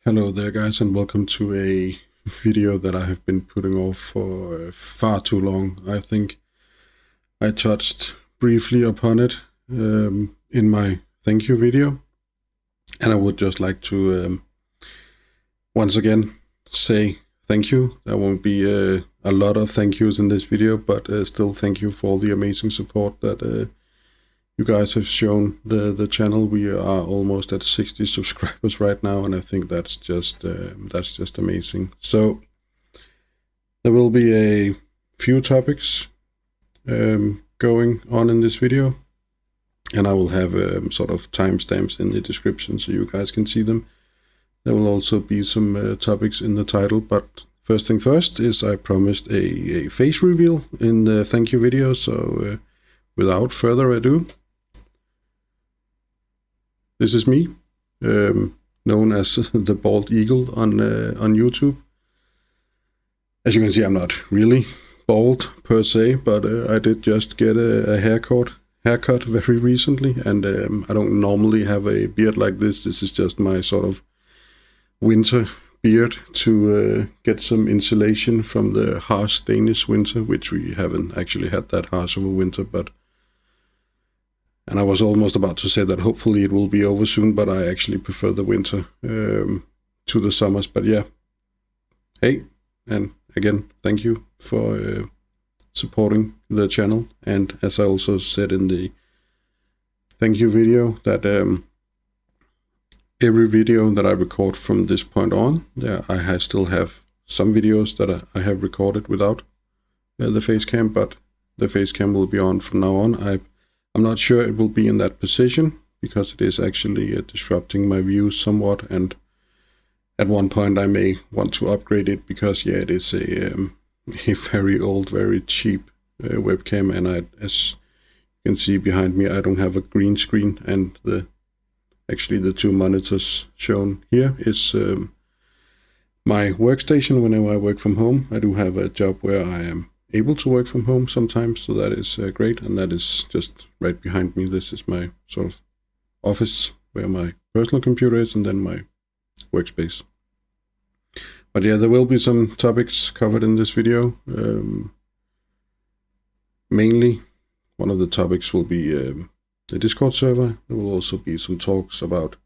Hello there guys, and welcome to a video that I have been putting off for far too long. I think I touched briefly upon it in my thank you video, and I would just like to once again say thank you. There won't be a lot of thank yous in this video, but still thank you for all the amazing support that you guys have shown the channel. We are almost at 60 subscribers right now, and I think that's just amazing. So there will be a few topics going on in this video, and I will have sort of timestamps in the description so you guys can see them. There will also be some topics in the title, but first thing first is I promised a face reveal in the thank you video. So without further ado, this is me, known as the Bald Eagle on YouTube. As you can see, I'm not really bald per se, but I did just get a haircut very recently, and I don't normally have a beard like this. This is just my sort of winter beard to get some insulation from the harsh Danish winter, which we haven't actually had that harsh of a winter, and I was almost about to say that hopefully it will be over soon, but I actually prefer the winter to the summers. But yeah, hey, and again, thank you for supporting the channel. And as I also said in the thank you video, that every video that I record from this point on, I still have some videos that I have recorded without the face cam, but the face cam will be on from now on. I'm not sure it will be in that position because it is actually disrupting my views somewhat, and at one point I may want to upgrade it because it is a very old, very cheap webcam, and as you can see behind me, I don't have a green screen, and actually the two monitors shown here is my workstation whenever I work from home. I do have a job where I am able to work from home sometimes, so that is great, and that is just right behind me. This is my sort of office where my personal computer is, and then my workspace. But yeah, there will be some topics covered in this video. Mainly, one of the topics will be the Discord server. There will also be some talks about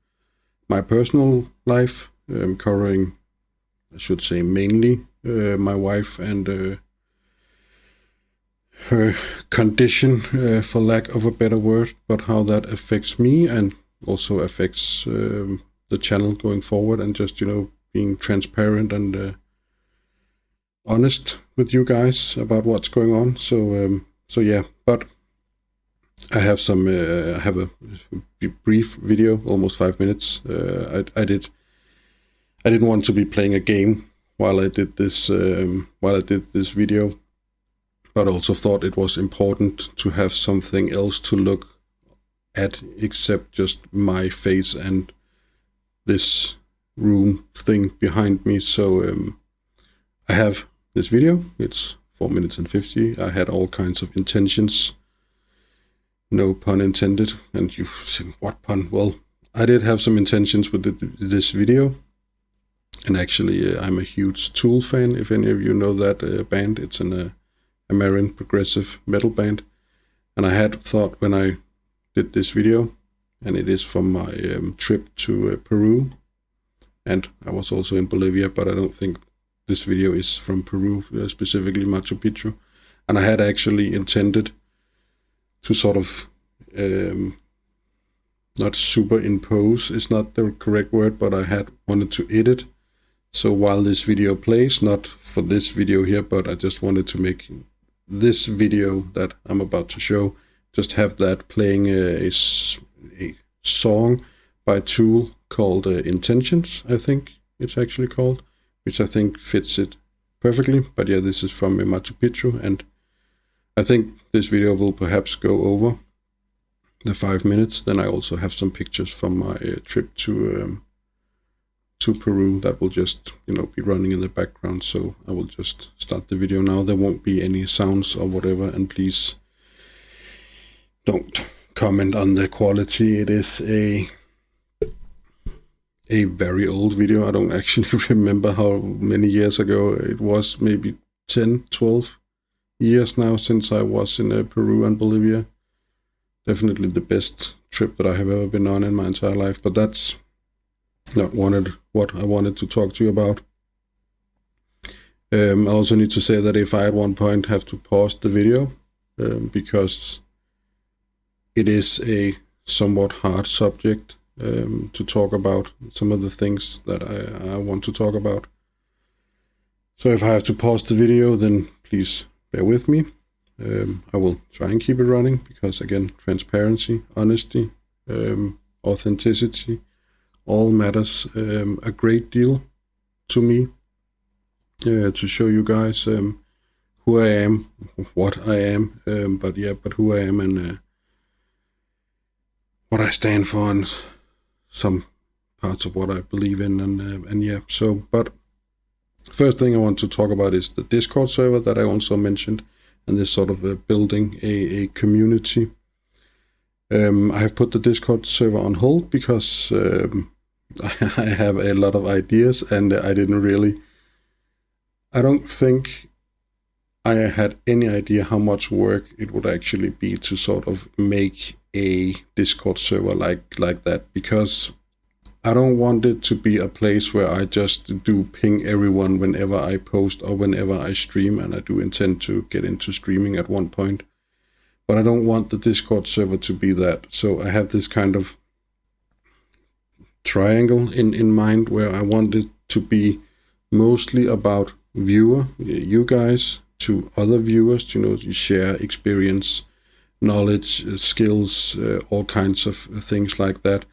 my personal life, covering, I should say, mainly my wife and her condition, for lack of a better word, but how that affects me and also affects the channel going forward, and just, being transparent and honest with you guys about what's going on. So yeah, but I have I have a brief video, almost 5 minutes. I didn't want to be playing a game while I did this video, but also thought it was important to have something else to look at except just my face and this room thing behind me. So I have this video. It's 4 minutes and 50. I had all kinds of intentions, no pun intended. And you think, what pun? Well, I did have some intentions with this video, and actually I'm a huge Tool fan, if any of you know that band. It's an American progressive metal band, and I had thought when I did this video, and it is from my trip to Peru, and I was also in Bolivia, but I don't think this video is from Peru, specifically Machu Picchu, and I had actually intended to sort of not superimpose is not the correct word, but I had wanted to edit. So while this video plays, not for this video here, but I just wanted to make this video that I'm about to show, just have that playing a song by Tool called Intentions, I think it's actually called, which I think fits it perfectly. But yeah, this is from Machu Picchu, and I think this video will perhaps go over the 5 minutes. Then I also have some pictures from my trip to Peru that will just, be running in the background. So I will just start the video now. There won't be any sounds or whatever, and please don't comment on the quality. It is a very old video. I don't actually remember how many years ago it was, maybe 10, 12 years now since I was in Peru and Bolivia. Definitely the best trip that I have ever been on in my entire life, but that's not what I wanted to talk to you about. I also need to say that if I at one point have to pause the video, because it is a somewhat hard subject to talk about, some of the things that I want to talk about. So if I have to pause the video, then please bear with me. I will try and keep it running because, again, transparency, honesty, authenticity, all matters a great deal to me, to show you guys who I am, what I am, but who I am and what I stand for and some parts of what I believe in. But first thing I want to talk about is the Discord server that I also mentioned, and this sort of building a community. I have put the Discord server on hold because I have a lot of ideas, and I don't think I had any idea how much work it would actually be to sort of make a Discord server like that, because I don't want it to be a place where I just do ping everyone whenever I post or whenever I stream, and I do intend to get into streaming at one point. But I don't want the Discord server to be that. So I have this kind of triangle in mind where I want it to be mostly about you guys, to other viewers, you share experience, knowledge, skills, all kinds of things like that.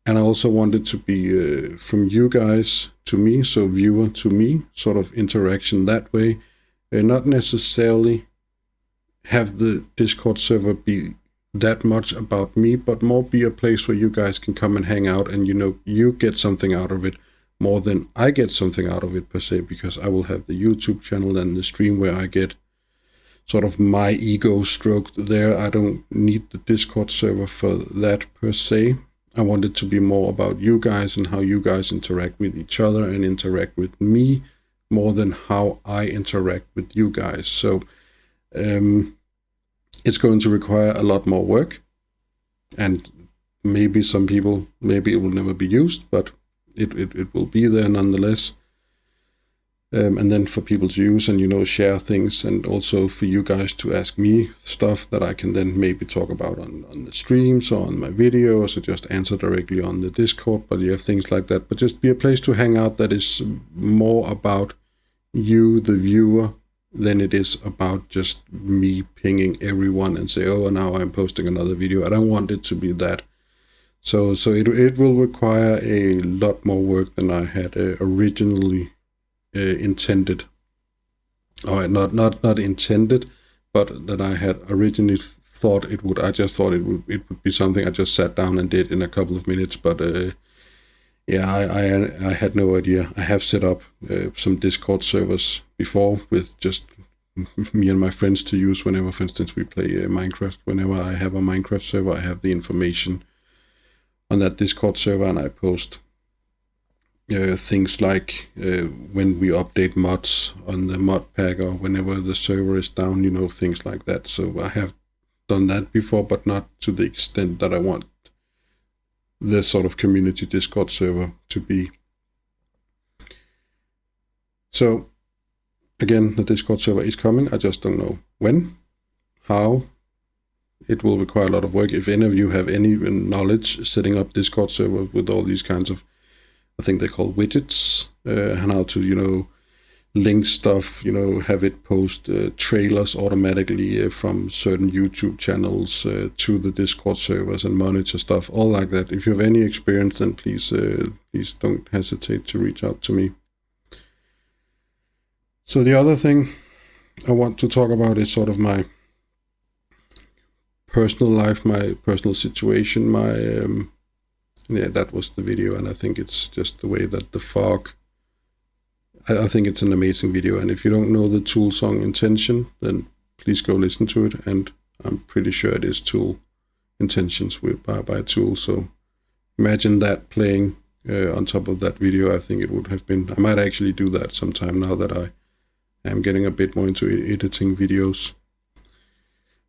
And I also want it to be from you guys to me, so viewer to me, sort of interaction that way. Not necessarily have the Discord server be that much about me, but more be a place where you guys can come and hang out and, you get something out of it more than I get something out of it per se, because I will have the YouTube channel and the stream where I get sort of my ego stroked there. I don't need the Discord server for that per se. I want it to be more about you guys and how you guys interact with each other and interact with me more than how I interact with you guys. So it's going to require a lot more work, and maybe it will never be used, but it will be there nonetheless. And then for people to use and, share things, and also for you guys to ask me stuff that I can then maybe talk about on the streams or on my videos, or just answer directly on the Discord, but things like that. But just be a place to hang out that is more about you, the viewer, than it is about just me pinging everyone and say, oh, now I'm posting another video. I don't want it to be that. So it will require a lot more work than I had originally intended, or not intended, but that I had originally thought it would. I just thought it would be something I just sat down and did in a couple of minutes. But I had no idea. I have set up some Discord servers before with just me and my friends to use whenever, for instance, we play Minecraft. Whenever I have a Minecraft server, I have the information on that Discord server, and I post things like when we update mods on the mod pack, or whenever the server is down, things like that. So I have done that before, but not to the extent that I want the sort of community Discord server to be. So again, the Discord server is coming. I just don't know when, how. It will require a lot of work. If any of you have any knowledge setting up Discord server with all these kinds of, I think they're called widgets, and how to, link stuff, have it post trailers automatically from certain YouTube channels to the Discord servers and monitor stuff, all like that. If you have any experience, then please don't hesitate to reach out to me. So the other thing I want to talk about is sort of my personal life, my personal situation, that was the video, and I think it's just the way that the fog, I think it's an amazing video, and if you don't know the Tool song Intention, then please go listen to it, and I'm pretty sure it is Tool Intentions by Tool, so imagine that playing on top of that video. I think it would have been, I might actually do that sometime now that I am getting a bit more into editing videos.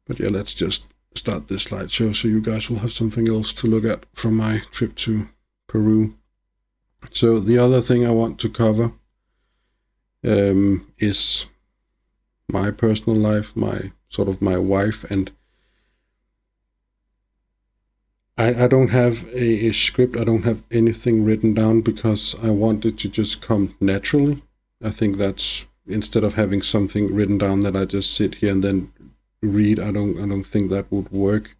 But yeah, let's just start this slideshow so you guys will have something else to look at from my trip to Peru. So the other thing I want to cover is my personal life, my wife, and I don't have a script. I don't have anything written down because I want it to just come naturally. I think that's, instead of having something written down that I just sit here and then read, I don't think that would work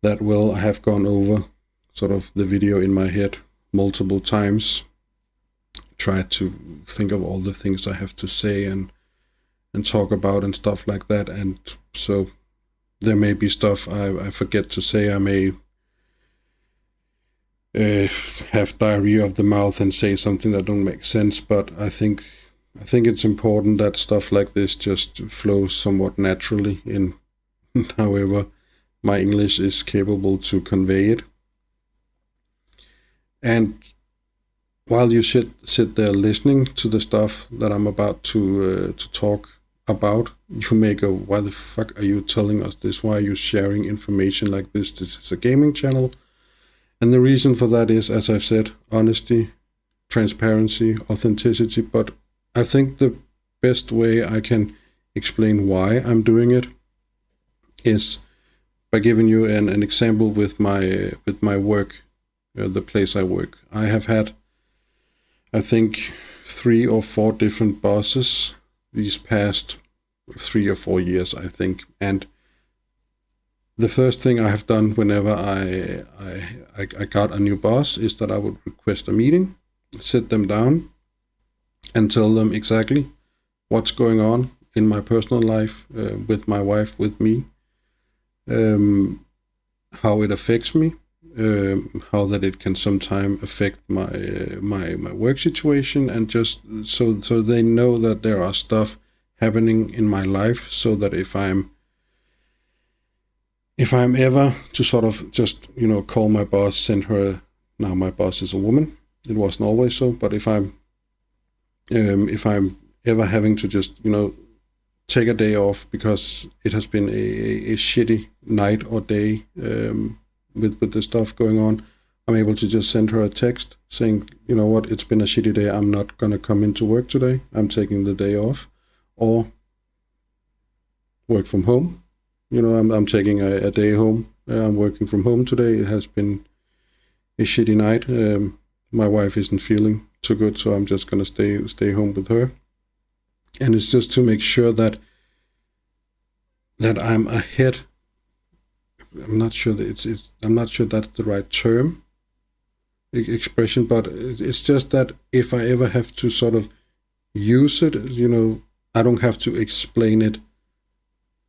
that well. I have gone over sort of the video in my head multiple times, tried to think of all the things I have to say and talk about and stuff like that, and so there may be stuff I forget to say. I may have diarrhea of the mouth and say something that don't make sense, but I think it's important that stuff like this just flows somewhat naturally in however my English is capable to convey it. And while you sit there listening to the stuff that I'm about to talk about, you may go, why the fuck are you telling us this? Why are you sharing information like this? This is a gaming channel. And the reason for that is, as I've said, honesty, transparency, authenticity. But I think the best way I can explain why I'm doing it is by giving you an example with my work, the place I work. I have had, I think, 3 or 4 different bosses these past 3 or 4 years, I think. And the first thing I have done whenever I got a new boss is that I would request a meeting, sit them down, and tell them exactly what's going on in my personal life, with my wife, with me, how it affects me, how that it can sometimes affect my work situation, and just so they know that there are stuff happening in my life, so that if I'm ever to sort of just, call my boss, send her, now my boss is a woman, it wasn't always so, but if I'm ever having to just, take a day off because it has been a shitty night or day, with the stuff going on, I'm able to just send her a text saying, you know what, it's been a shitty day, I'm not going to come into work today, I'm taking the day off, or work from home. I'm taking a day home. I'm working from home today. It has been a shitty night. My wife isn't feeling too good, so I'm just gonna stay home with her. And it's just to make sure that I'm ahead. I'm not sure that I'm not sure that's the right term, expression, but it's just that if I ever have to sort of use it, I don't have to explain it.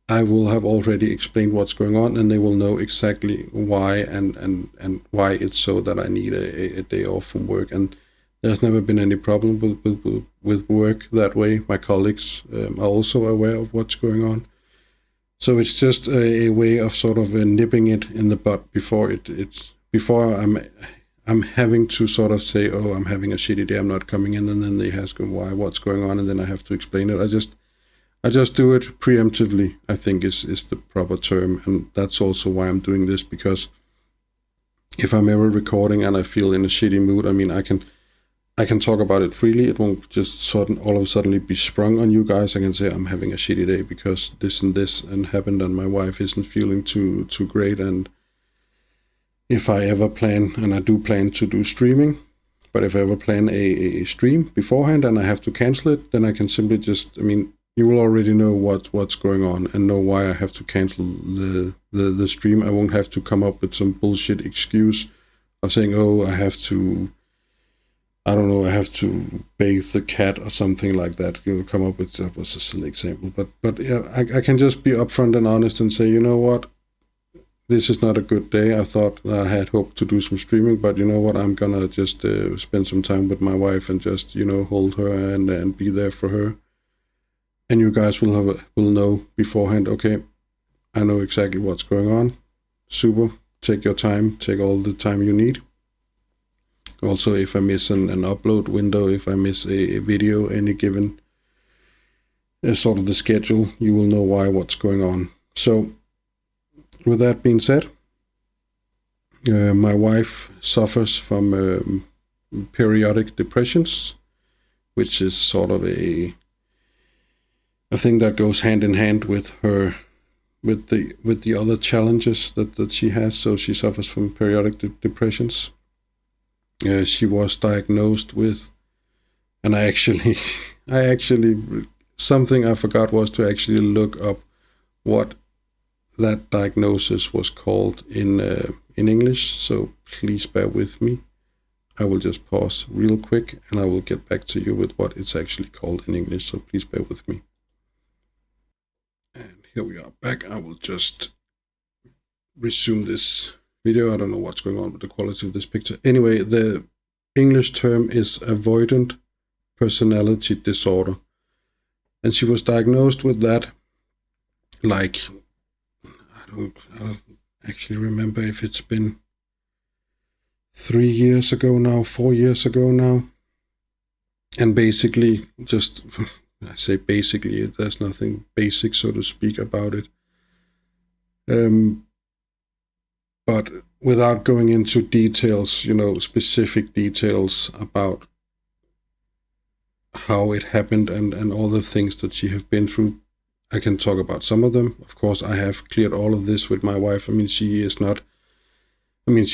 I will have already explained what's going on, and they will know exactly why and why it's so that I need a day off from work. And there's never been any problem with work that way. My colleagues are also aware of what's going on. So it's just a way of sort of nipping it in the bud before I'm having to sort of say, oh, I'm having a shitty day, I'm not coming in, and then they ask why, what's going on, and then I have to explain it. I just do it preemptively, I think is the proper term. And that's also why I'm doing this, because if I'm ever recording and I feel in a shitty mood, I mean, I can talk about it freely. It won't just all of a sudden be sprung on you guys. I can say I'm having a shitty day because this and this and happened, and my wife isn't feeling too great. And if I ever plan, and I do plan to do streaming, but if I ever plan a stream beforehand and I have to cancel it, then I can simply just, you will already know what's going on and know why I have to cancel the stream. I won't have to come up with some bullshit excuse of saying, oh, I have to bathe the cat or something like that. Come up with, that was a silly example. But yeah, I can just be upfront and honest and say, you know what, this is not a good day. I thought I had hoped to do some streaming, but you know what, I'm gonna just spend some time with my wife and just, hold her and be there for her. And you guys will know beforehand, okay, I know exactly what's going on. Super, take your time, take all the time you need. Also, if I miss an upload window, if I miss a video, any given sort of the schedule, you will know what's going on. So, with that being said, my wife suffers from periodic depressions, which is sort of a thing that goes hand in hand with her, with the other challenges that she has. So she suffers from periodic depressions. She was diagnosed with, and I actually, something I forgot was to actually look up what that diagnosis was called in English. So please bear with me. I will just pause real quick and I will get back to you with what it's actually called in English. So please bear with me. And here we are back. I will just resume this video. I don't know what's going on with the quality of this picture. Anyway, the English term is avoidant personality disorder. And she was diagnosed with that, like, I don't actually remember if it's been 3 years ago now, 4 years ago now. And basically, just, I say basically, there's nothing basic, so to speak, about it. But without going into details, specific details about how it happened and all the things that she have been through, I can talk about some of them. Of course, I have cleared all of this with my wife. She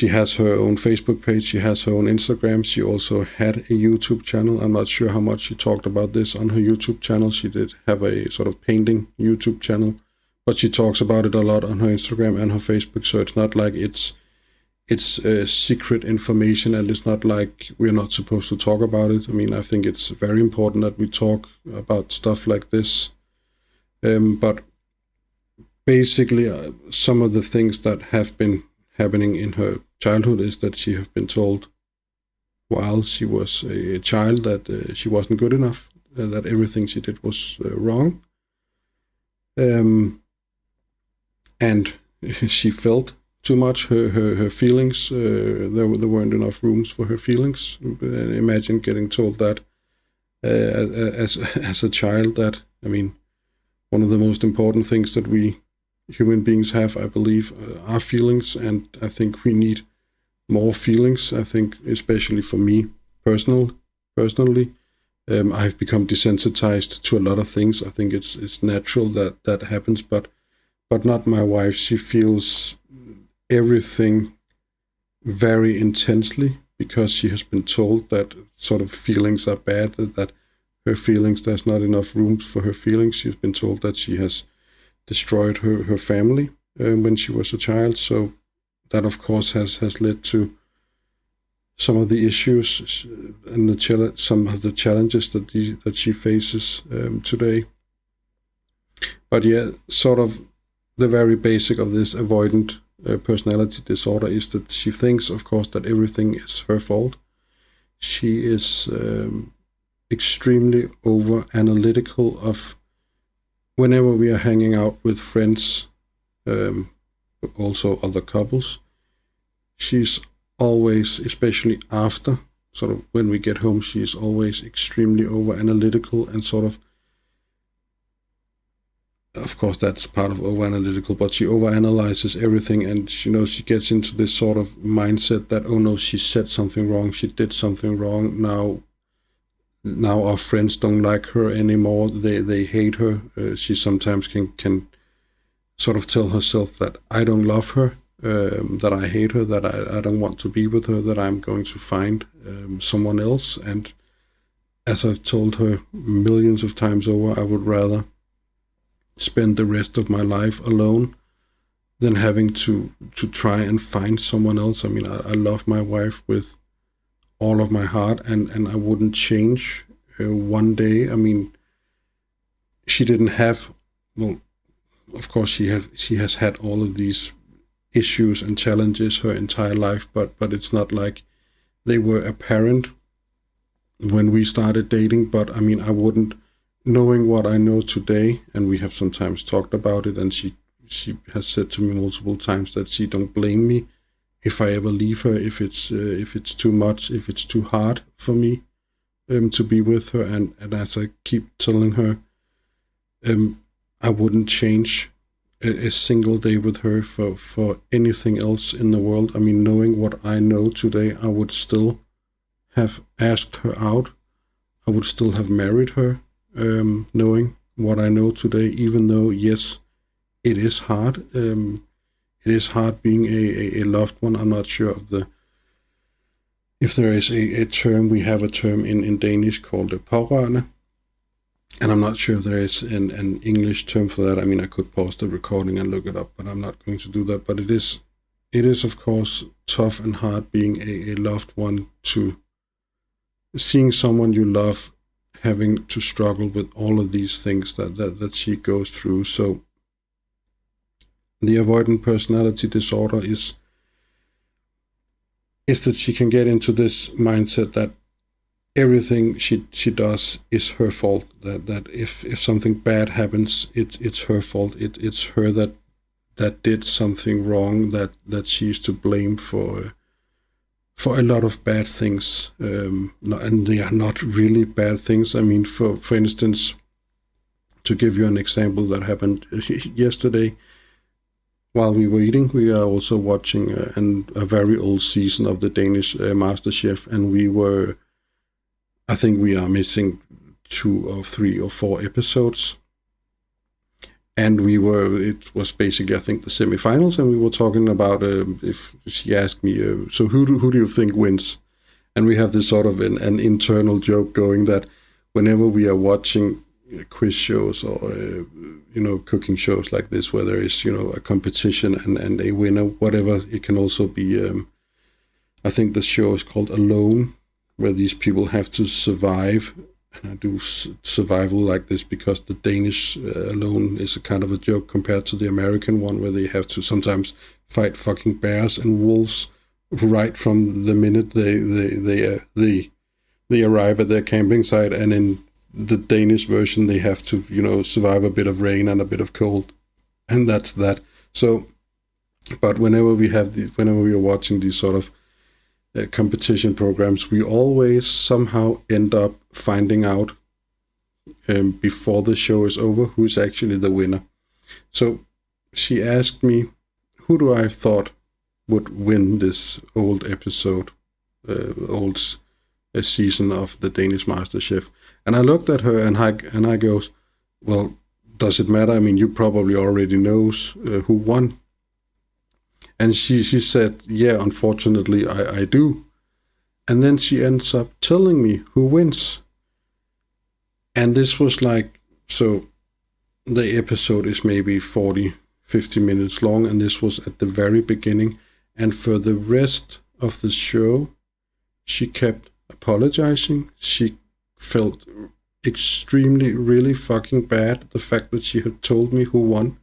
has her own Facebook page. She has her own Instagram. She also had a YouTube channel. I'm not sure how much she talked about this on her YouTube channel. She did have a sort of painting YouTube channel, but she talks about it a lot on her Instagram and her Facebook. So it's not like it's secret information, and it's not like we're not supposed to talk about it. I think it's very important that we talk about stuff like this. But basically, some of the things that have been happening in her childhood is that she have been told while she was a child that she wasn't good enough, that everything she did was wrong. And she felt too much her feelings. There weren't enough rooms for her feelings. Imagine getting told that as a child. That, one of the most important things that we human beings have, I believe, are feelings, and I think we need more feelings. I think, especially for me personally, I've become desensitized to a lot of things. I think it's natural that happens, but not my wife. She feels everything very intensely because she has been told that sort of feelings are bad, that her feelings, there's not enough room for her feelings. She's been told that she has destroyed her family when she was a child. So that, of course, has led to some of the issues and some of the challenges that she faces today. But yeah, sort of the very basic of this avoidant personality disorder is that she thinks, of course, that everything is her fault. She is extremely over-analytical of whenever we are hanging out with friends, also other couples. She's always, especially after, sort of when we get home, she is always extremely over-analytical and sort of course, that's part of over-analytical, but she over-analyzes everything, and she gets into this sort of mindset that, oh no, she said something wrong, she did something wrong, now our friends don't like her anymore, they hate her. She sometimes can sort of tell herself that I don't love her, that I hate her, that I don't want to be with her, that I'm going to find someone else. And as I've told her millions of times over, I would rather spend the rest of my life alone than having to try and find someone else. I love my wife with all of my heart, and I wouldn't change one day. She didn't have, well, of course she has had all of these issues and challenges her entire life, but it's not like they were apparent when we started dating. But I wouldn't, knowing what I know today, and we have sometimes talked about it, and she has said to me multiple times that she don't blame me if I ever leave her, if it's too much, if it's too hard for me to be with her, and as I keep telling her, I wouldn't change a single day with her for anything else in the world. I mean, knowing what I know today, I would still have asked her out. I would still have married her, knowing what I know today, even though, yes, it is hard. It is hard being a loved one. I'm not sure if there is a term. We have a term in Danish called pårørende, and I'm not sure if there is an English term for that. I mean, I could pause the recording and look it up, but I'm not going to do that. But it is of course tough and hard being a loved one, to seeing someone you love having to struggle with all of these things that she goes through. So the avoidant personality disorder is that she can get into this mindset that everything she does is her fault. That if something bad happens, it's her fault. It's her that did something wrong. That she's to blame for a lot of bad things. And they are not really bad things. I mean, for instance, to give you an example that happened yesterday. While we were eating, we are also watching a very old season of the Danish MasterChef, and I think we are missing 2 or 3 or 4 episodes. And it was basically, I think, the semifinals, and we were talking about, if she asked me, so who do you think wins? And we have this sort of an internal joke going that whenever we are watching quiz shows or cooking shows like this, where there is a competition and a winner, whatever, it can also be I think the show is called Alone, where these people have to survive. And I do survival like this because the Danish Alone is a kind of a joke compared to the American one, where they have to sometimes fight fucking bears and wolves right from the minute they arrive at their camping site. And in the Danish version, they have to, survive a bit of rain and a bit of cold, and that's that. So, but whenever we are watching these sort of competition programs, we always somehow end up finding out before the show is over who's actually the winner. So she asked me, who do I thought would win this old episode, a season of the Danish MasterChef? And I looked at her and I goes, well, does it matter? I mean, you probably already knows who won. And she said, yeah, unfortunately, I do. And then she ends up telling me who wins. And this was like, so the episode is maybe 40, 50 minutes long, and this was at the very beginning. And for the rest of the show, she kept apologizing. She felt extremely, really fucking bad, the fact that she had told me who won.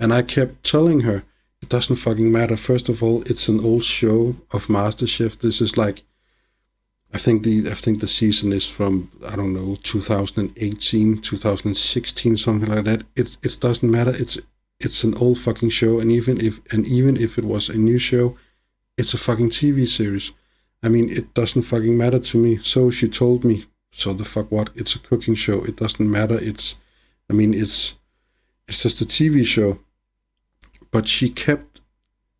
And I kept telling her, it doesn't fucking matter. First of all, it's an old show of MasterChef. This is like, I think the season is from, I don't know, 2018, 2016, something like that. It doesn't matter. It's an old fucking show, and even if it was a new show, it's a fucking TV series. I mean, it doesn't fucking matter to me. So she told me, so the fuck what? It's a cooking show. It doesn't matter. It's just a TV show. But she kept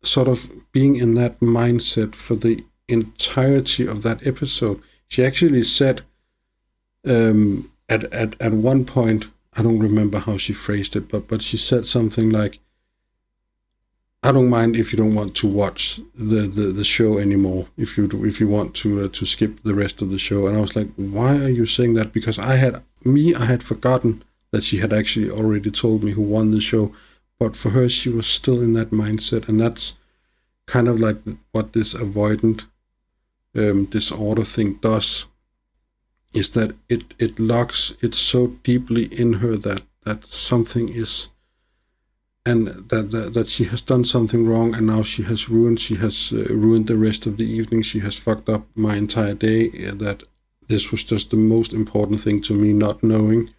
sort of being in that mindset for the entirety of that episode. She actually said at one point, I don't remember how she phrased it, but she said something like, I don't mind if you don't want to watch the show anymore, if you want to skip the rest of the show. And I was like, why are you saying that? Because I had forgotten that she had actually already told me who won the show. But for her, she was still in that mindset, and that's kind of like what this avoidant disorder thing does, is that it locks it so deeply in her that something is, and that she has done something wrong, and now she has ruined the rest of the evening. She has fucked up my entire day. That this was just the most important thing to me, not knowing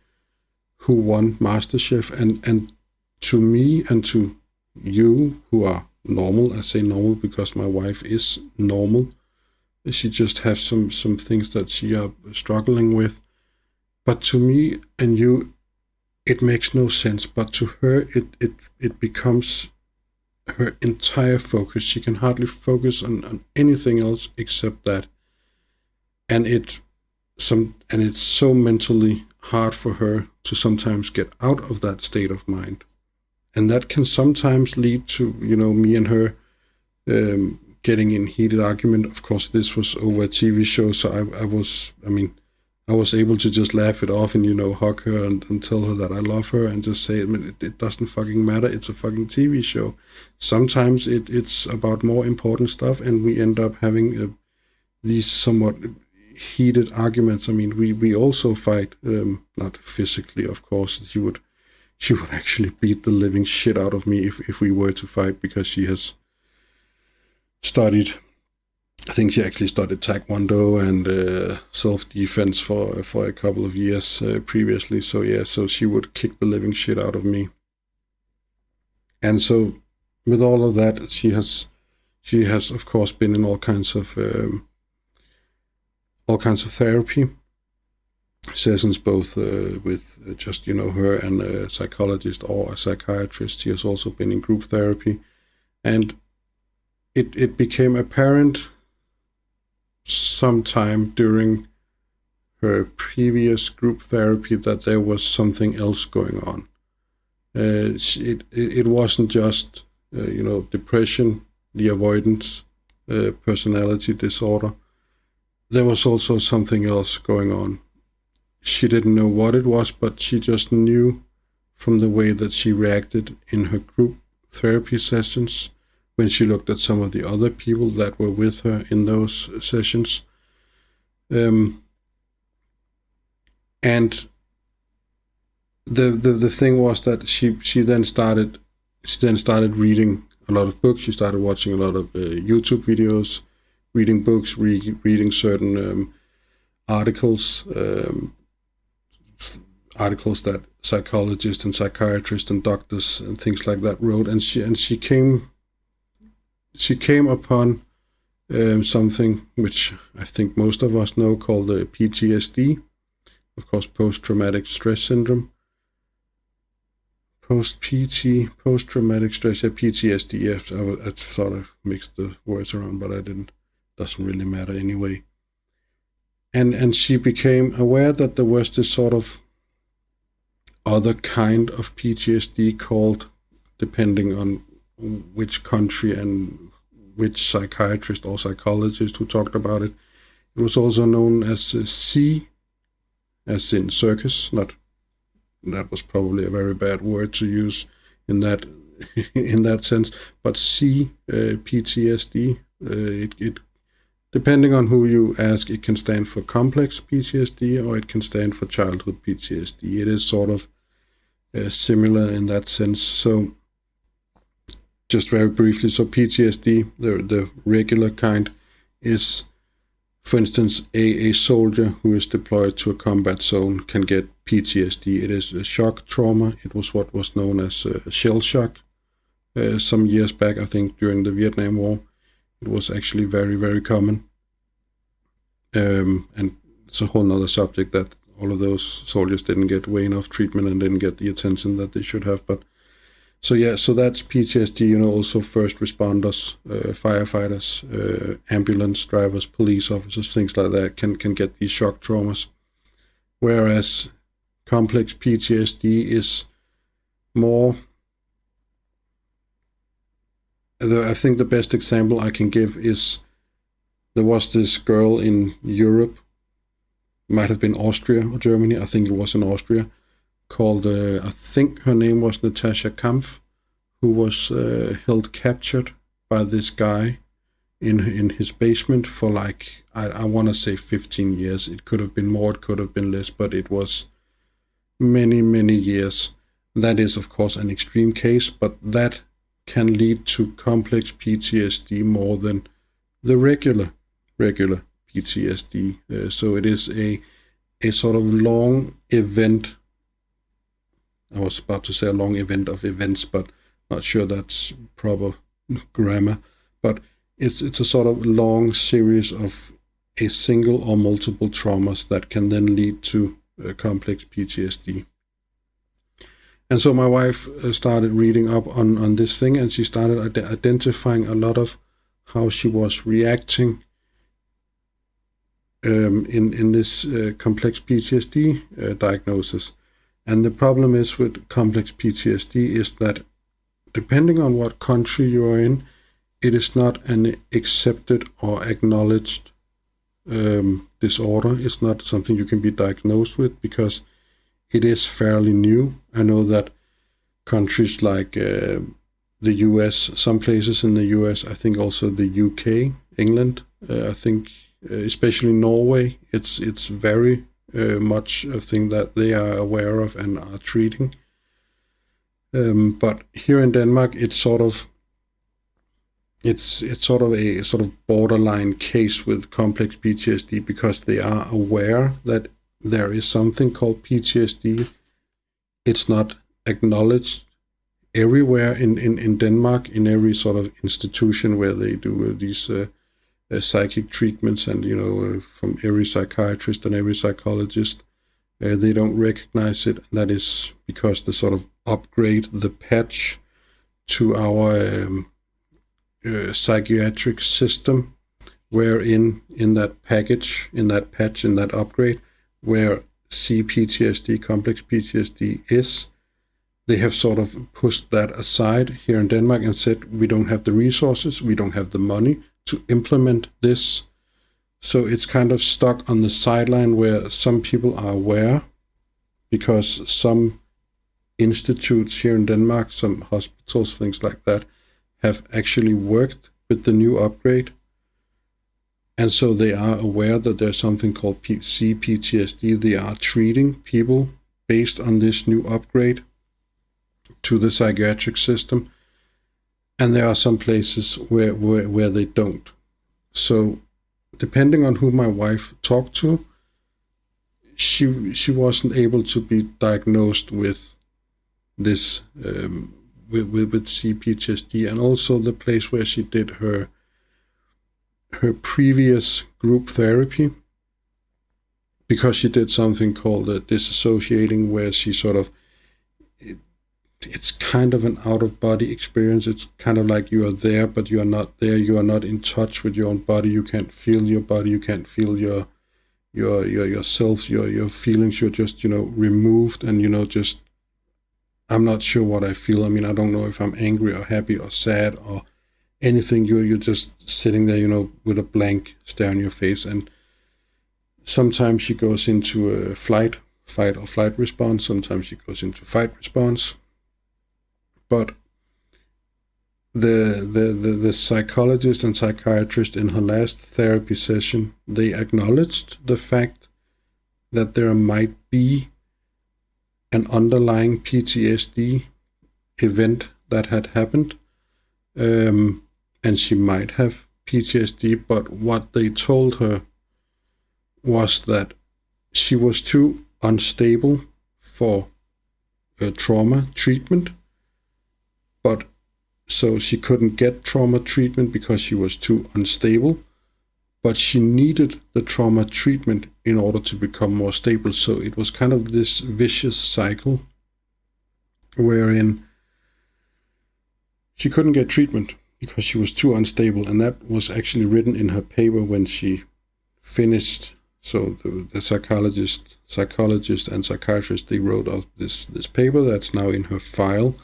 who won MasterChef, and to me and to you who are normal. I say normal because my wife is normal. She just has some things that she are struggling with. But to me and you, it makes no sense. But to her, it becomes her entire focus. She can hardly focus on anything else except that. And it's so mentally hard for her to sometimes get out of that state of mind. And that can sometimes lead to, me and her getting in heated argument. Of course, this was over a TV show, so I was able to just laugh it off and, hug her and tell her that I love her and just say, it doesn't fucking matter. It's a fucking TV show. Sometimes it's about more important stuff, and we end up having these somewhat heated arguments. We also fight, not physically, of course. She would actually beat the living shit out of me if we were to fight, because she has studied, I think she actually studied Taekwondo and self-defense for a couple of years previously. So she would kick the living shit out of me. And so with all of that, she has of course been in all kinds of therapy sessions, both with just, her and a psychologist or a psychiatrist. She has also been in group therapy. And it became apparent sometime during her previous group therapy that there was something else going on. It wasn't just, depression, the avoidant personality disorder. There was also something else going on. She didn't know what it was, but she just knew from the way that she reacted in her group therapy sessions, when she looked at some of the other people that were with her in those sessions. And the thing was that she then started reading a lot of books. She started watching a lot of YouTube videos, reading books, reading certain articles that psychologists and psychiatrists and doctors and things like that wrote, and she came upon something which I think most of us know, called PTSD, of course, post-traumatic stress syndrome. Post-traumatic stress, PTSD. Yes, I thought I mixed the words around, but I didn't. Doesn't really matter anyway. And she became aware that there was this sort of other kind of PTSD called, depending on which country and which psychiatrist or psychologist who talked about it, it was also known as C, as in circus. Not that was probably a very bad word to use in that sense, but C, PTSD. It depending on who you ask, it can stand for complex PTSD or it can stand for childhood PTSD. It is sort of similar in that sense. So just very briefly, so PTSD, the regular kind, is, for instance, a soldier who is deployed to a combat zone can get PTSD. It is a shock trauma. It was what was known as shell shock some years back, I think, during the Vietnam War. It was actually very, very common. And it's a whole nother subject that all of those soldiers didn't get way enough treatment and didn't get the attention that they should have. But so that's PTSD, also first responders, firefighters, ambulance drivers, police officers, things like that can get these shock traumas. Whereas complex PTSD is more, I think the best example I can give is, there was this girl in Europe, might have been Austria or Germany, I think it was in Austria, called, I think her name was Natasha Kampf, who was held captured by this guy in his basement for like, I want to say 15 years. It could have been more, it could have been less, but it was many, many years. That is, of course, an extreme case, but that can lead to complex PTSD more than the regular PTSD. So it is a sort of long event. I was about to say a long event of events, but not sure that's proper grammar, but it's a sort of long series of a single or multiple traumas that can then lead to complex PTSD. And so my wife started reading up on this thing, and she started identifying a lot of how she was reacting in this complex PTSD diagnosis. And the problem is with complex PTSD is that depending on what country you're in, it is not an accepted or acknowledged disorder. It's not something you can be diagnosed with because it is fairly new. I know that countries like the US, some places in the US, I think also the UK, England, I think especially Norway, it's very much a thing that they are aware of and are treating. But here in Denmark, it's sort of a sort of borderline case with complex PTSD because they are aware that there is something called PTSD. It's not acknowledged everywhere in Denmark, in every sort of institution where they do these psychic treatments, and from every psychiatrist and every psychologist, they don't recognize it. That is because the sort of upgrade, the patch to our psychiatric system, wherein in that package, in that patch, in that upgrade, where CPTSD, complex PTSD is, they have sort of pushed that aside here in Denmark and said, we don't have the resources, we don't have the money to implement this. So it's kind of stuck on the sideline where some people are aware, because some institutes here in Denmark, some hospitals, things like that, have actually worked with the new upgrade. And so they are aware that there's something called CPTSD. They are treating people based on this new upgrade to the psychiatric system. And there are some places where they don't. So depending on who my wife talked to, she wasn't able to be diagnosed with this with CPTSD. And also the place where she did her previous group therapy, because she did something called disassociating, where she sort of, it's kind of an out-of-body experience. It's kind of like you are there, but you are not there. You are not in touch with your own body. You can't feel your body. You can't feel yourself, your feelings. You're just, removed, and, just, I'm not sure what I feel. I mean, I don't know if I'm angry or happy or sad or anything. You're just sitting there, with a blank stare on your face. And sometimes she goes into a fight or flight response. Sometimes she goes into fight response. But the psychologist and psychiatrist in her last therapy session, they acknowledged the fact that there might be an underlying PTSD event that had happened, and she might have PTSD, but what they told her was that she was too unstable for trauma treatment, but so she couldn't get trauma treatment because she was too unstable, but she needed the trauma treatment in order to become more stable. So it was kind of this vicious cycle wherein she couldn't get treatment because she was too unstable. And that was actually written in her paper when she finished. So the psychologist and psychiatrist, they wrote out this paper that's now in her file.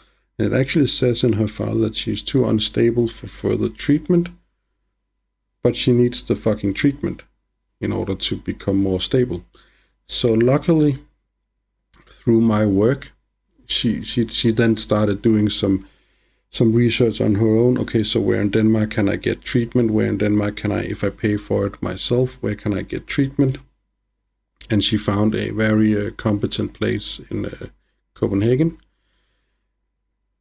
And it actually says in her file that she's too unstable for further treatment, but she needs the fucking treatment in order to become more stable. So luckily, through my work, she then started doing some research on her own. Okay, so where in Denmark can I get treatment? Where in Denmark can I, if I pay for it myself, where can I get treatment? And she found a very competent place in Copenhagen.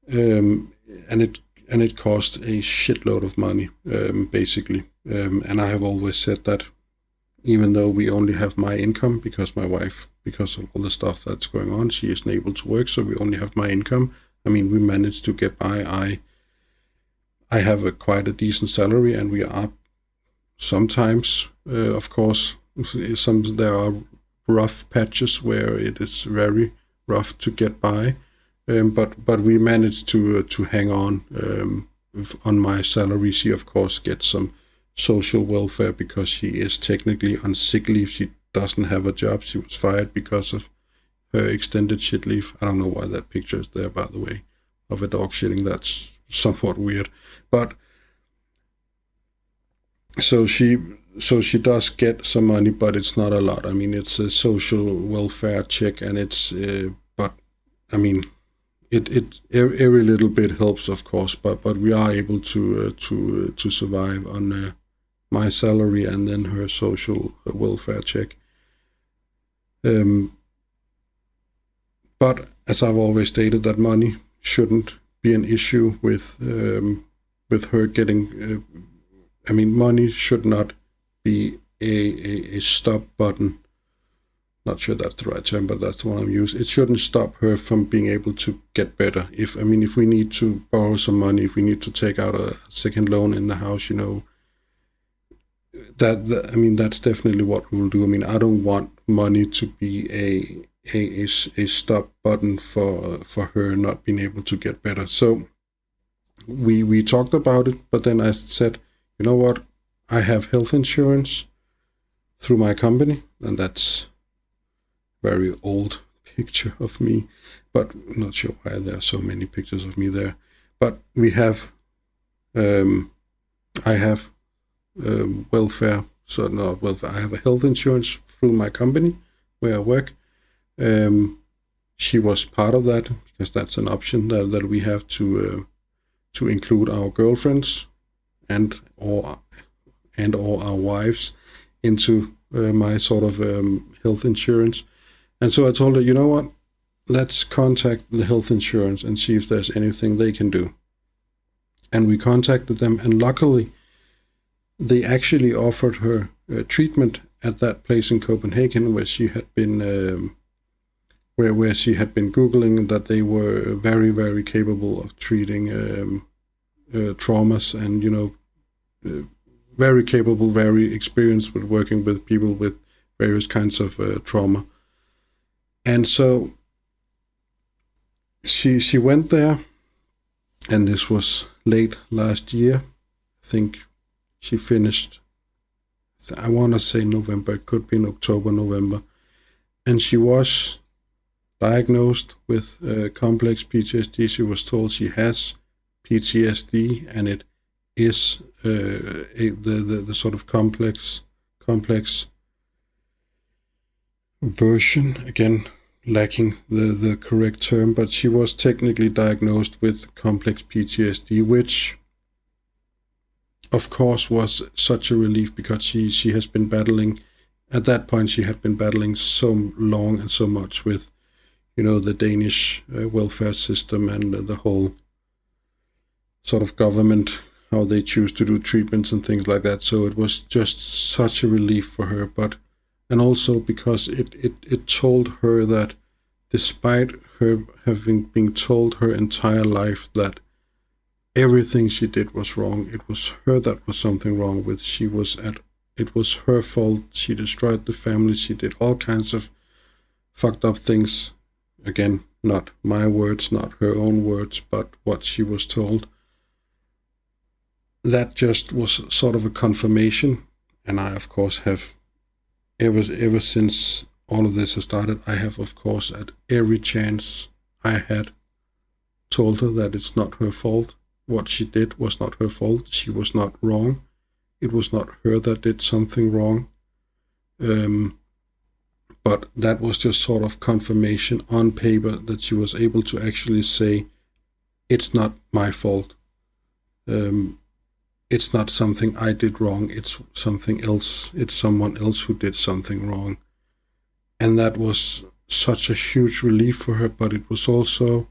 And it cost a shitload of money, basically. And I have always said that even though we only have my income, because my wife, because of all the stuff that's going on, she isn't able to work, so we only have my income. I mean, we managed to get by. I have quite a decent salary, and we are sometimes, of course, there are rough patches where it is very rough to get by, but we managed to hang on. On my salary, she of course gets some social welfare because she is technically on sick leave. She doesn't have a job. She was fired because of her extended shit leave. I don't know why that picture is there, by the way, of a dog shitting. That's somewhat weird, but so she does get some money, but it's not a lot. I mean, it's a social welfare check, and it's but I mean, it every little bit helps, of course, but we are able to survive on my salary and then her social welfare check. But as I've always stated, that money shouldn't be an issue with her getting. I mean, money should not be a stop button. Not sure that's the right term, but that's the one I'm using. It shouldn't stop her from being able to get better. If we need to borrow some money, if we need to take out a second loan in the house, that's definitely what we will do. I mean, I don't want money to be a stop button for her not being able to get better. So we talked about it, but then I said, you know what? I have health insurance through my company, and that's very old picture of me, but I'm not sure why there are so many pictures of me there. But we have, I have welfare. So not welfare. I have a health insurance through my company where I work. She was part of that because that's an option that we have to include our girlfriends and or our wives into my sort of health insurance. And so I told her, you know what, let's contact the health insurance and see if there's anything they can do. And we contacted them, and luckily they actually offered her treatment at that place in Copenhagen where she had been where she had been Googling that they were very, very capable of treating traumas, and very capable, very experienced with working with people with various kinds of trauma. And so she went there, and this was late last year. I think she finished, I want to say November, it could be in October, November. And she was diagnosed with complex PTSD. She was told she has PTSD, and it is the sort of complex version, again lacking the correct term, but she was technically diagnosed with complex PTSD, which of course was such a relief because she has been battling, at that point she had been battling so long and so much with the Danish welfare system and the whole sort of government, how they choose to do treatments and things like that. So it was just such a relief for her, and also because it told her that despite her having been told her entire life that everything she did was wrong, it was her that was something wrong with. It was her fault. She destroyed the family. She did all kinds of fucked up things. Again, not my words, not her own words, but what she was told. That just was sort of a confirmation, and I of course have ever since all of this has started, I have of course at every chance I had told her that it's not her fault. What she did was not her fault. She was not wrong. It was not her that did something wrong. But that was just sort of confirmation on paper that she was able to actually say, it's not my fault. It's not something I did wrong. It's something else. It's someone else who did something wrong. And that was such a huge relief for her, but it was also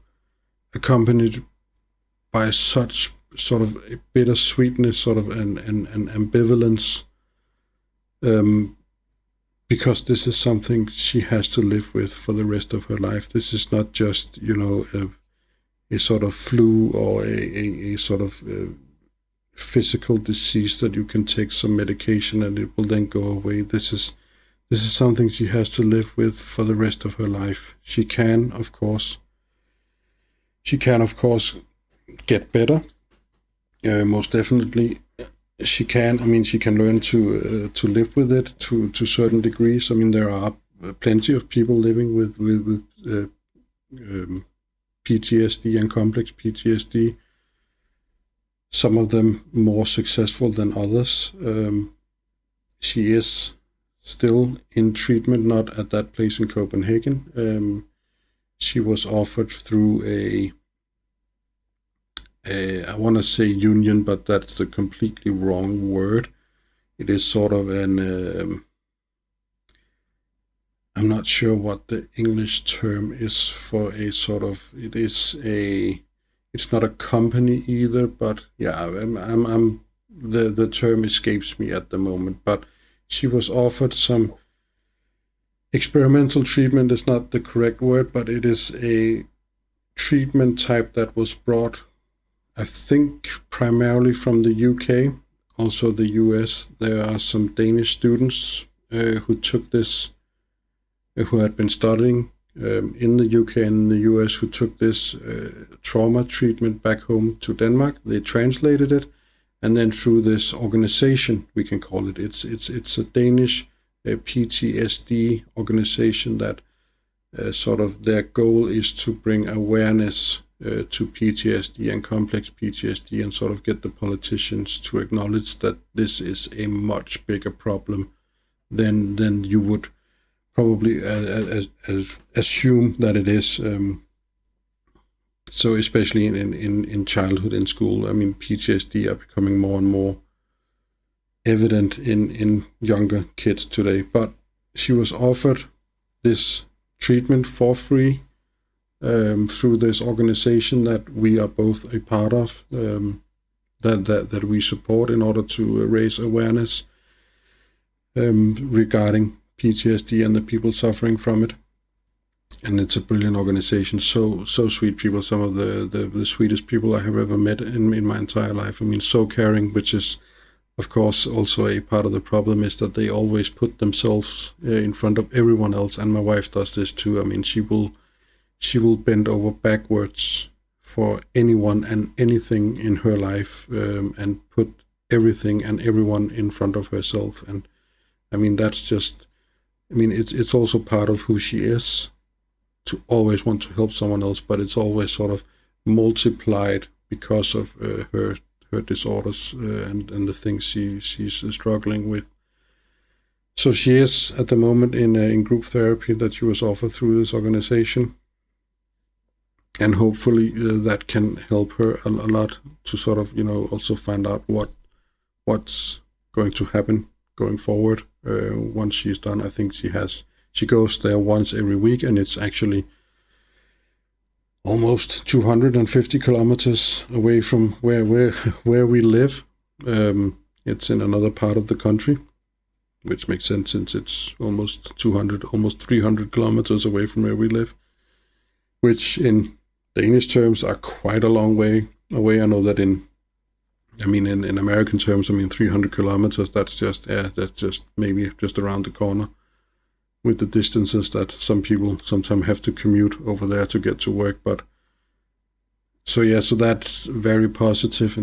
accompanied by such sort of a bittersweetness, sort of an ambivalence, because this is something she has to live with for the rest of her life. This is not just, a sort of flu or a sort of physical disease that you can take some medication and it will then go away. This is something she has to live with for the rest of her life. She can, of course, get better. Most definitely, she can. I mean, she can learn to live with it to certain degrees. I mean, there are plenty of people living with PTSD and complex PTSD. Some of them more successful than others. She is still in treatment, not at that place in Copenhagen. She was offered through I want to say union, but that's the completely wrong word. It is sort of an, I'm not sure what the English term is for a sort of, it's not a company either, but yeah, the term escapes me at the moment, but she was offered some experimental treatment is not the correct word, but it is a treatment type that was brought, I think, primarily from the UK, also the US. There are some Danish students who took this, who had been studying in the UK and the US, who took this trauma treatment back home to Denmark. They translated it, and then through this organization, we can call it, it's a Danish PTSD organization that sort of their goal is to bring awareness to PTSD and complex PTSD and sort of get the politicians to acknowledge that this is a much bigger problem than you would probably assume that it is. So especially in childhood, in school, I mean, PTSD are becoming more and more evident in younger kids today. But she was offered this treatment for free through this organization that we are both a part of, that we support in order to raise awareness regarding PTSD and the people suffering from it. And it's a brilliant organization, so sweet people, some of the sweetest people I have ever met in my entire life. I mean, so caring, which is, of course, also a part of the problem, is that they always put themselves in front of everyone else, and my wife does this too. I mean, she will bend over backwards for anyone and anything in her life, and put everything and everyone in front of herself. And I mean, that's just, I mean, it's also part of who she is, to always want to help someone else, but it's always sort of multiplied because of her disorders and the things she's struggling with. So she is at the moment in group therapy that she was offered through this organization, and hopefully that can help her a lot to sort of, also find out what's going to happen going forward once she's done. I think she goes there once every week, and it's actually almost 250 kilometers away from where we live. It's in another part of the country, which makes sense since it's almost 300 kilometers away from where we live, which in Danish terms are quite a long way away. I know that in American terms, 300 kilometers, that's just maybe just around the corner, with the distances that some people sometimes have to commute over there to get to work. But so that's very positive,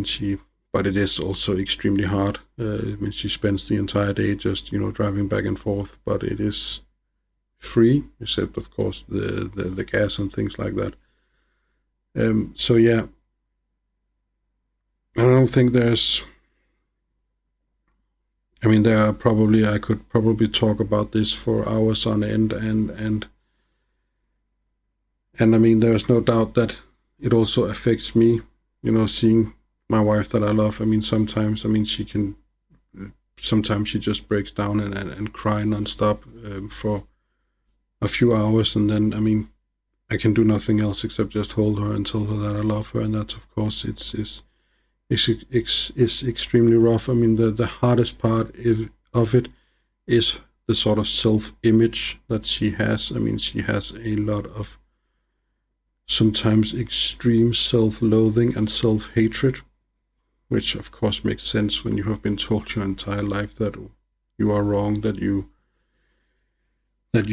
but it is also extremely hard. She spends the entire day just, driving back and forth, but it is free, except of course the gas and things like that. I don't think there's, I could probably talk about this for hours on end, and there's no doubt that it also affects me, seeing my wife that I love. Sometimes she just breaks down and cry nonstop for a few hours, and then, I can do nothing else except just hold her and tell her that I love her, and that's, of course, it's extremely rough. The hardest part of it is the sort of self-image that she has. She has a lot of sometimes extreme self-loathing and self-hatred, which of course makes sense when you have been told your entire life that you are wrong, that you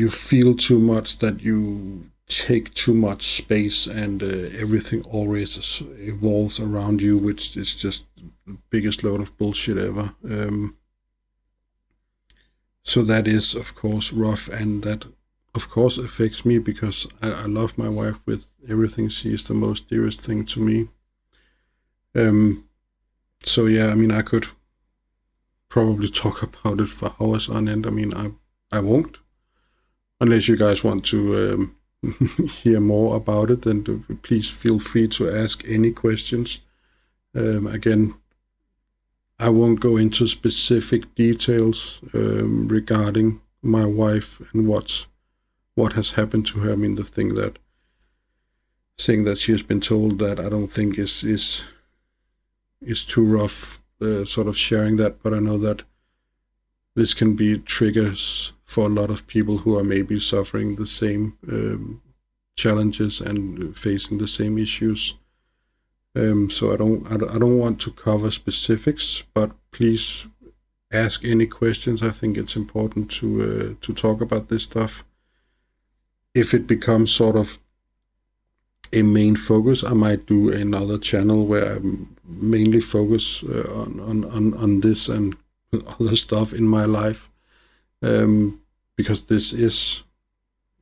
feel too much, that you take too much space, and everything always evolves around you, which is just the biggest load of bullshit ever. So that is, of course, rough, and that, of course, affects me because I love my wife with everything. She is the most dearest thing to me. So yeah, I mean, I could probably talk about it for hours on end. I mean, I won't, unless you guys want to hear more about it. Then please feel free to ask any questions. Again, I won't go into specific details regarding my wife and what has happened to her. I mean, the thing that she has been told, that I don't think is too rough, sort of sharing that, but I know that this can be triggers for a lot of people who are maybe suffering the same challenges and facing the same issues. So I don't want to cover specifics, but please ask any questions. I think it's important to talk about this stuff. If it becomes sort of a main focus, I might do another channel where I mainly focus on this and other stuff in my life, because this is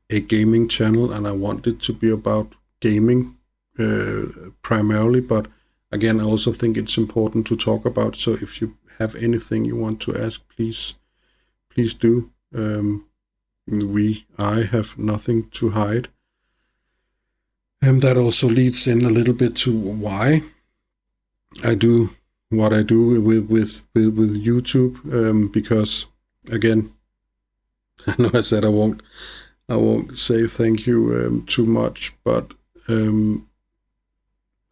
a gaming channel and I want it to be about gaming primarily, but again, I also think it's important to talk about. So if you have anything you want to ask, please do. I have nothing to hide. And that also leads in a little bit to why I do what I do with YouTube, because again, I know I said I won't say thank you too much, but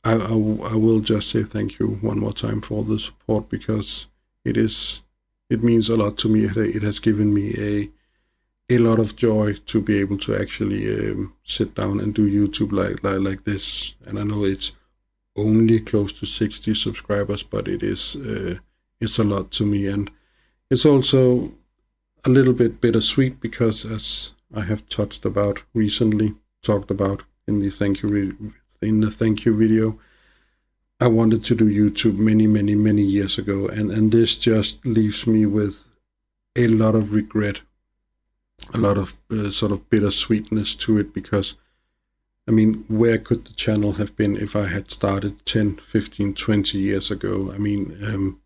I will just say thank you one more time for the support, because it means a lot to me. It has given me a lot of joy to be able to actually sit down and do YouTube like this. And I know it's only close to 60 subscribers, but it's a lot to me, and it's also a little bit bittersweet because, as I have talked about in the thank you video, I wanted to do YouTube many years ago, and this just leaves me with a lot of regret, a lot of sort of bittersweetness to it, because I mean, where could the channel have been if I had started 10, 15, 20 years ago? I mean,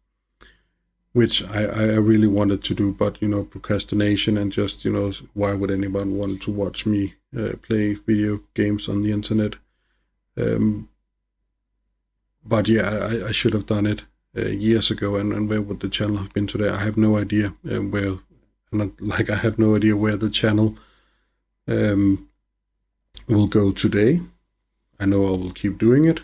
which I really wanted to do, but, procrastination and just, why would anyone want to watch me play video games on the internet? But yeah, I should have done it years ago, and where would the channel have been today? I have no idea I have no idea where the channel will go today. I know I will keep doing it.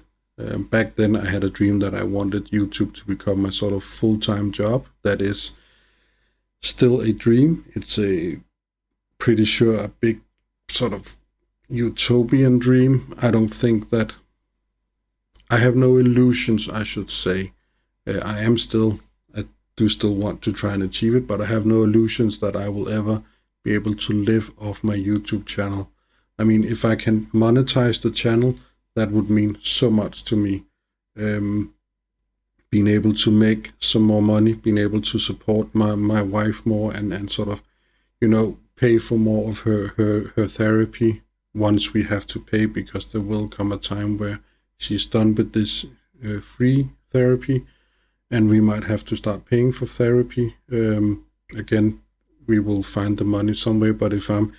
Back then I had a dream that I wanted YouTube to become my sort of full-time job. That is still a dream. It's pretty sure a big sort of utopian dream. I don't think that I have no illusions, I should say. I do still want to try and achieve it, but I have no illusions that I will ever be able to live off my YouTube channel. I mean, if I can monetize the channel, that would mean so much to me. Being able to make some more money, being able to support my wife more, and sort of, pay for more of her therapy once we have to pay, because there will come a time where she's done with this free therapy, and we might have to start paying for therapy. Again, we will find the money somewhere, but if I'm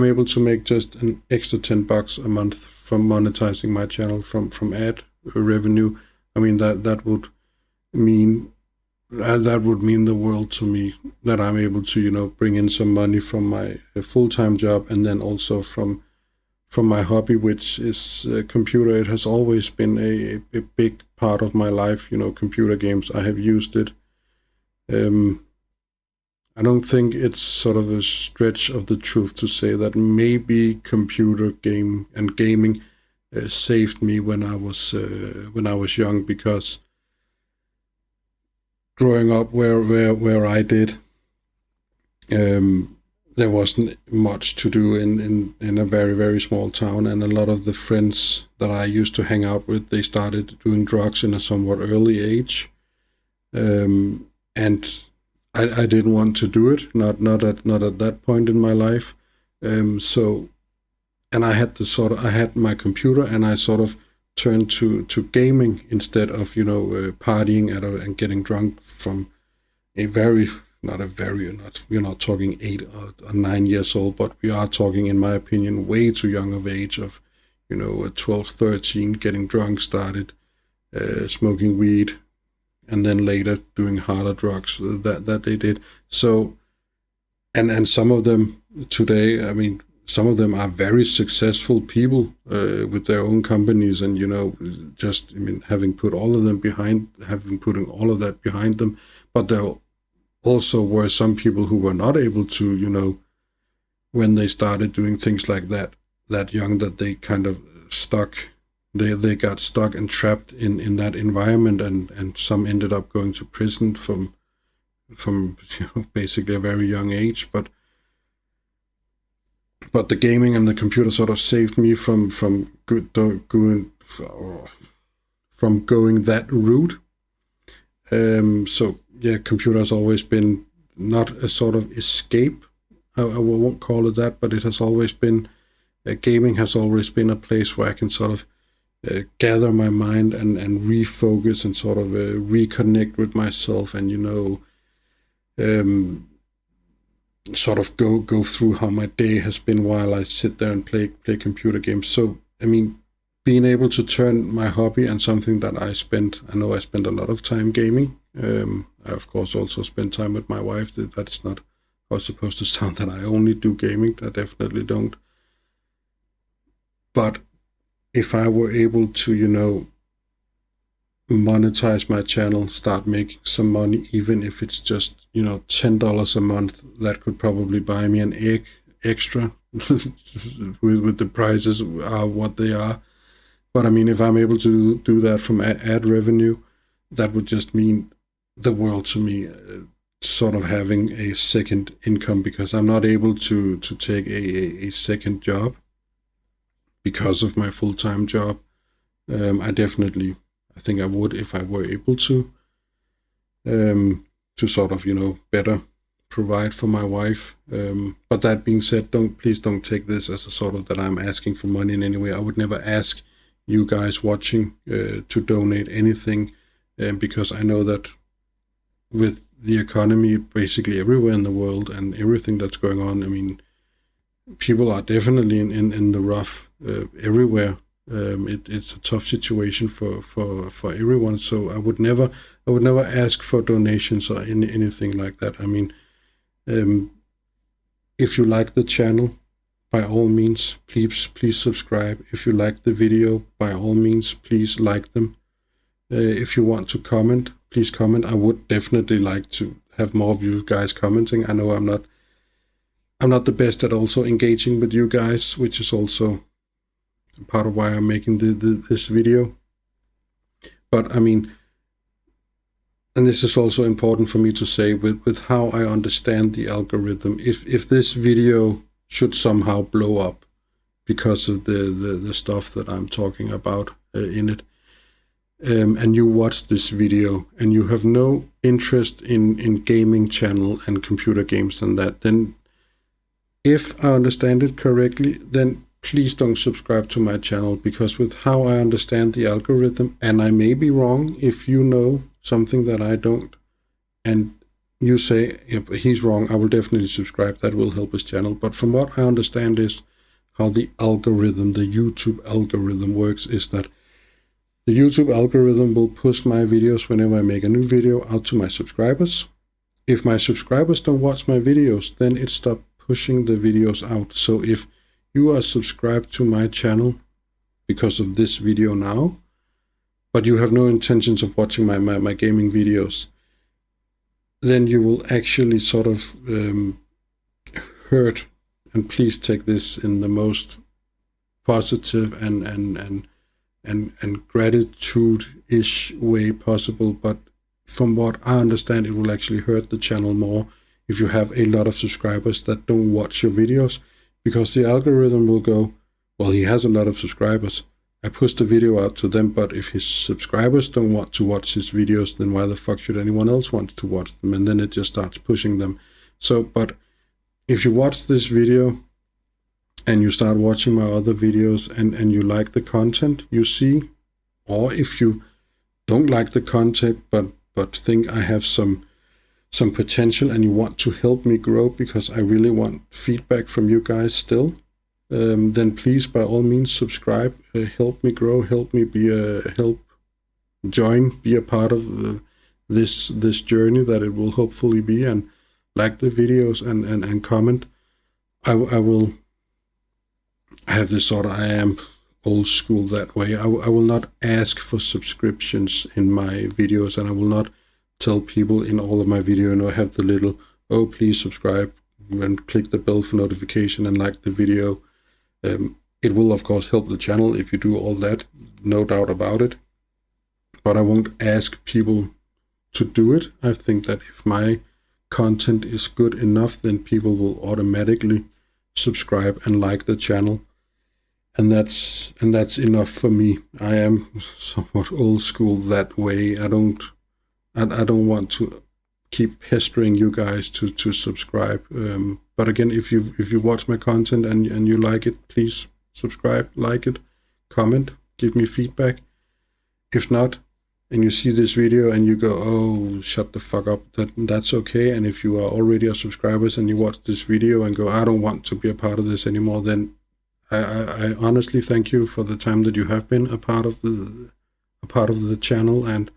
able to make just an extra $10 a month from monetizing my channel from ad revenue, I mean, that would mean the world to me, that I'm able to, bring in some money from my full-time job, and then also from my hobby, which is computer. It has always been a big part of my life, computer games. I have used it. I don't think it's sort of a stretch of the truth to say that maybe computer game and gaming saved me when I was young, because growing up where I did, there wasn't much to do in a very, very small town, and a lot of the friends that I used to hang out with, they started doing drugs in a somewhat early age. And I didn't want to do it, not at that point in my life. So, and I had my computer, and I sort of turned to gaming instead of partying and getting drunk from a very we're not talking 8 or 9 years old, but we are talking, in my opinion, way too young of age of 12, 13, getting drunk, started smoking weed, and then later doing harder drugs that they did. So, and some of them today, I mean, some of them are very successful people with their own companies, and having putting all of that behind them. But there also were some people who were not able to, when they started doing things like that young, that they kind of they got stuck and trapped in that environment, and some ended up going to prison from basically a very young age. But the gaming and the computer sort of saved me from going that route. So yeah, computer has always been not a sort of escape. I won't call it that, but it has always been, gaming has always been a place where I can sort of gather my mind and refocus and sort of reconnect with myself, and sort of go through how my day has been while I sit there and play computer games. So I mean, being able to turn my hobby and something that I spend a lot of time gaming. I of course also spend time with my wife. That's not how it's supposed to sound, that I only do gaming. I definitely don't. But if I were able to, monetize my channel, start making some money, even if it's just, $10 a month, that could probably buy me an egg extra with the prices are what they are. But I mean, if I'm able to do that from ad revenue, that would just mean the world to me, sort of having a second income, because I'm not able to take a second job because of my full-time job. I think I would, if I were able to sort of, better provide for my wife. But that being said, please don't take this as a sort of that I'm asking for money in any way. I would never ask you guys watching to donate anything, because I know that with the economy basically everywhere in the world and everything that's going on, I mean, people are definitely in the rough everywhere. It's a tough situation for everyone. So I would never ask for donations or anything like that. I mean, if you like the channel, by all means, please subscribe. If you like the video, by all means, please like them. If you want to comment, please comment. I would definitely like to have more of you guys commenting. I know I'm not the best at also engaging with you guys, which is also part of why I'm making this video. But I mean, and this is also important for me to say with how I understand the algorithm. If this video should somehow blow up because of the stuff that I'm talking about in it, and you watch this video and you have no interest in gaming channel and computer games and that, then if I understand it correctly, then please don't subscribe to my channel, because with how I understand the algorithm, and I may be wrong, if you know something that I don't, and you say, if he's wrong, I will definitely subscribe. That will help his channel. But from what I understand is how the algorithm, the YouTube algorithm works, is that the YouTube algorithm will push my videos whenever I make a new video out to my subscribers. If my subscribers don't watch my videos, then it stops pushing the videos out. So if you are subscribed to my channel because of this video now, but you have no intentions of watching my gaming videos, then you will actually sort of hurt, and please take this in the most positive and gratitude-ish way possible, but from what I understand, it will actually hurt the channel more if you have a lot of subscribers that don't watch your videos, because the algorithm will go, well, he has a lot of subscribers, I push the video out to them, but if his subscribers don't want to watch his videos, then why the fuck should anyone else want to watch them? And then it just starts pushing them. So, but if you watch this video and you start watching my other videos and you like the content you see, or if you don't like the content but think I have some potential and you want to help me grow, because I really want feedback from you guys still, then please, by all means, subscribe, help me grow, help me be a part of this journey that it will hopefully be, and like the videos and comment. I will have this sort of, I am old school that way. I will not ask for subscriptions in my videos, and I will not tell people in all of my video, I have the little, oh, please subscribe and click the bell for notification and like the video. It will, of course, help the channel if you do all that, no doubt about it. But I won't ask people to do it. I think that if my content is good enough, then people will automatically subscribe and like the channel. And that's enough for me. I am somewhat old school that way. I don't want to keep pestering you guys to subscribe. But again, if you watch my content and you like it, please subscribe, like it, comment, give me feedback. If not, and you see this video and you go, oh, shut the fuck up, that's okay. And if you are already a subscriber and you watch this video and go, I don't want to be a part of this anymore, then I honestly thank you for the time that you have been a part of the channel, and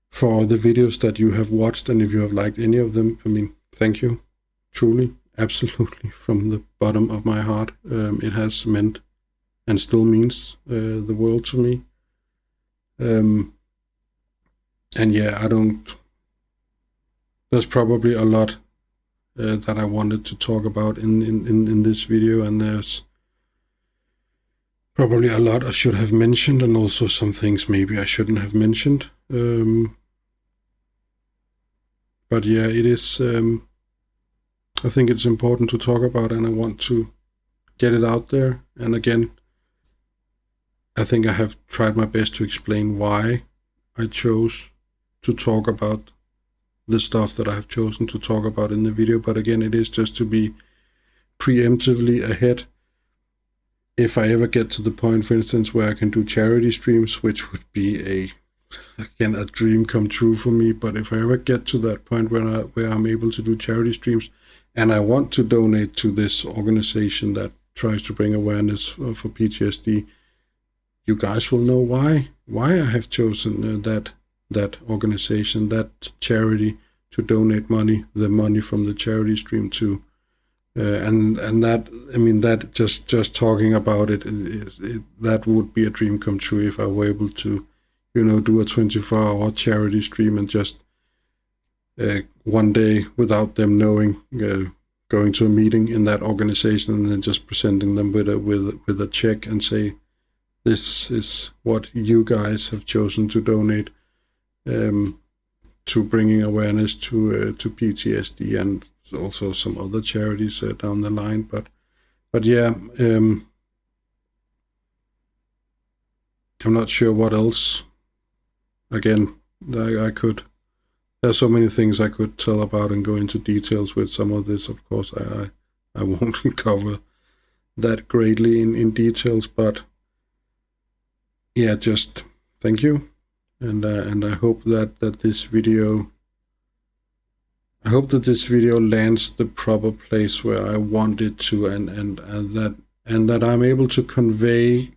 for the videos that you have watched, and if you have liked any of them, I mean, thank you, truly, absolutely, from the bottom of my heart. It has meant and still means the world to me. And yeah, there's probably a lot that I wanted to talk about in this video, and there's probably a lot I should have mentioned, and also some things maybe I shouldn't have mentioned. But yeah, it is, I think it's important to talk about, and I want to get it out there. And again, I think I have tried my best to explain why I chose to talk about the stuff that I have chosen to talk about in the video. But again, it is just to be preemptively ahead. If I ever get to the point, for instance, where I can do charity streams, which would be a dream come true for me. But if I ever get to that point where I'm able to do charity streams, and I want to donate to this organization that tries to bring awareness for PTSD, you guys will know why I have chosen that organization, that charity, to donate money, the money from the charity stream to. And that, I mean, that just talking about it, that would be a dream come true if I were able to, do a 24-hour charity stream and just one day, without them knowing, going to a meeting in that organization and then just presenting them with a check and say, this is what you guys have chosen to donate to bringing awareness to PTSD, and also some other charities down the line. But yeah, I'm not sure what else. Again, I could. There's so many things I could tell about and go into details with some of this. Of course, I won't cover that greatly in details, but yeah, just thank you, and I hope that this video. I hope that this video lands the proper place where I want it to, and that I'm able to convey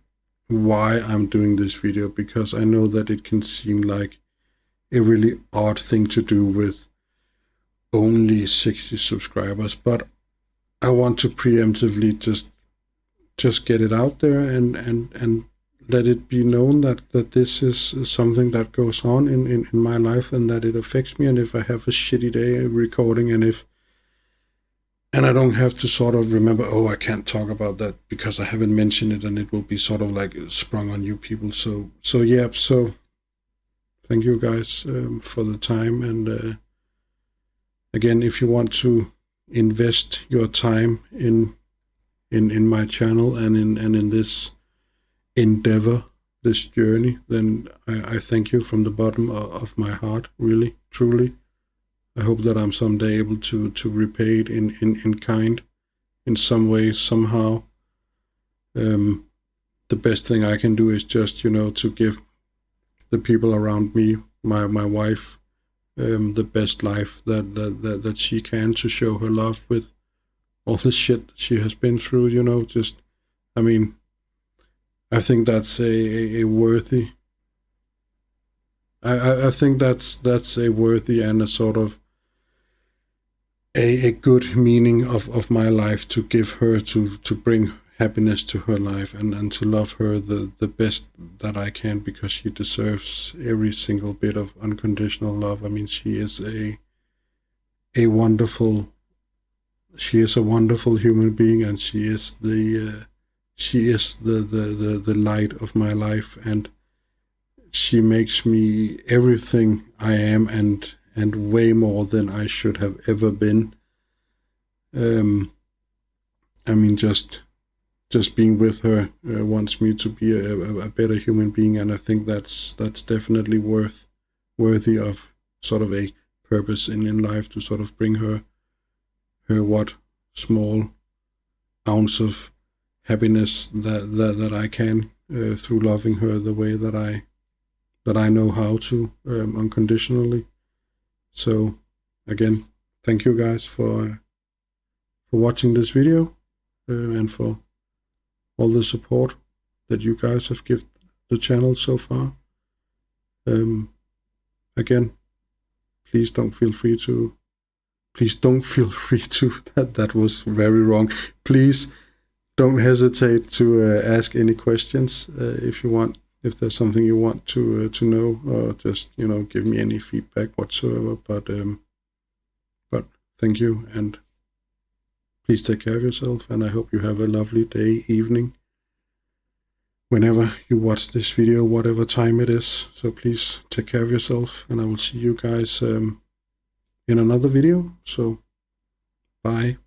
why I'm doing this video, because I know that it can seem like a really odd thing to do with only 60 subscribers, but I want to preemptively just get it out there and let it be known that this is something that goes on in my life, and that it affects me. And if I have a shitty day recording, and I don't have to sort of remember, oh, I can't talk about that because I haven't mentioned it, and it will be sort of like sprung on you people. So thank you guys for the time. And again, if you want to invest your time in my channel and in this endeavor, this journey, then I thank you from the bottom of my heart, really, truly. I hope that I'm someday able to repay it in kind, in some way, somehow. The best thing I can do is just, to give the people around me, my wife, the best life that she can, to show her love with all the shit that she has been through, I think that's a worthy. I think that's a worthy and a sort of a good meaning of my life, to give her, to bring happiness to her life, and to love her the best that I can, because she deserves every single bit of unconditional love. She is a wonderful human being, and she is the light of my life, and she makes me everything I am, and way more than I should have ever been. Just being with her wants me to be a better human being, and I think that's definitely worthy of sort of a purpose in life, to sort of bring her what small ounce of happiness that I can, through loving her the way that I know how to, unconditionally. So again, thank you guys for watching this video, and for all the support that you guys have given the channel so far. Again, please don't feel free to, that was very wrong. Please don't hesitate to ask any questions, if you want, if there's something you want to know, or just, give me any feedback whatsoever. But thank you, and please take care of yourself, and I hope you have a lovely day, evening, whenever you watch this video, whatever time it is. So please take care of yourself, and I will see you guys in another video. So bye.